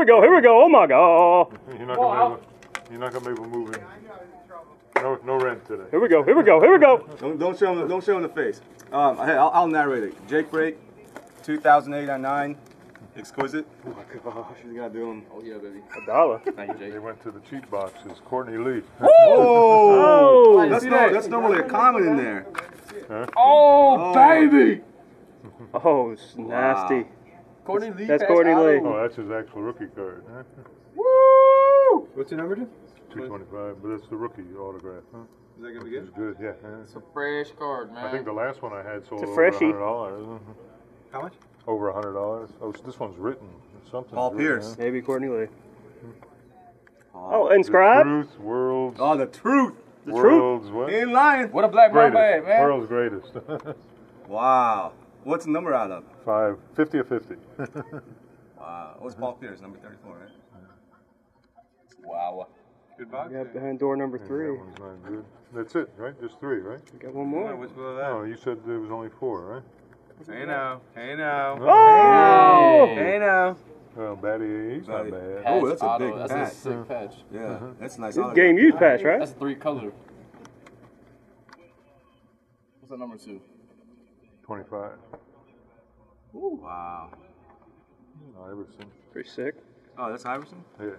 we go. Here we go. Oh my God. You're not gonna be able to move in. No rent today. Here we go. Here we go. Here we go. Don't show him the face. Hey, I'll narrate it. Jake Break, 2008-09, exquisite. Oh my gosh. You gotta do him. Oh yeah, baby. $1. Thank you, Jake. They went to the cheat boxes. Courtney Lee. Oh! That's normally a comment in there. Huh? Oh, baby! Oh, it's nasty. Courtney Lee. That's Courtney Lee. Oh, that's his actual rookie card. Huh? Woo! What's your number, Jim? 225, but that's the rookie autograph. Huh? Is that gonna be It's good? good, yeah. It's a fresh card, man. I think the last one I had sold It's a over freshie. $100. How much? Over $100. Oh, so this one's written. Something. Paul Pierce. Maybe Courtney Lee. Oh, Oh, inscribed? Truth, world's. oh, the truth. The world's truth? what? He ain't lying. What a black man Greatest. bag, man. World's greatest. Wow. What's the number out of? 50 or 50. Wow. What's Paul Pierce? Number 34, right? Wow. Good box. Yeah, behind door number That 3. one's not good. That's it, right? Just 3, right? We got one more. What's below No, you said there was only 4, right? Hey now. Hey now. Oh! Hey now. Well, Batty, he's not Batty. bad. Oh, that's a Auto. big That's patch. a sick patch. Yeah, that's a nice. This autograph. game used patch, right? That's a 3 color. What's that number 2? 25. Wow. Iverson. Pretty sick. Oh, that's Iverson? Yeah.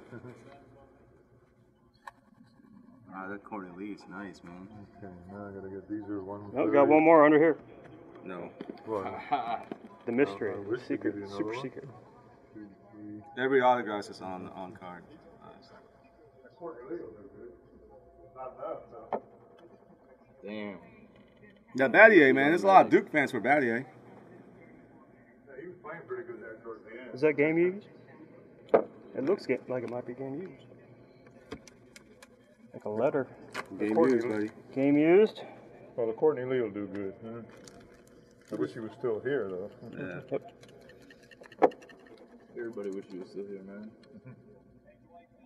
Wow, that Courtney Lee is nice, man. Okay, now I gotta get these are one. Oh, we got one more under here. No. What? The mystery. I wish The we could secret. do another Super one. secret. Every autograph is on card. Damn. Yeah, Battier, man. There's a lot of Duke fans for Battier. He was playing pretty good there towards the end. Is that game used? It looks like it might be game used. Like a letter. Game Courtney used, Lee. buddy. Game used? Well, the Courtney Lee will do good. Huh? I wish he was still here, though. Yeah. Everybody wish you was still here, man.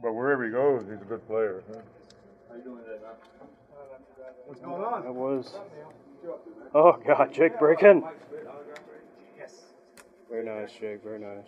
But wherever he goes, he's a good player. Huh? How you doing today, man? What's going on? That was. Oh, God. Jake breaking. Yes. Very nice, Jake. Very nice.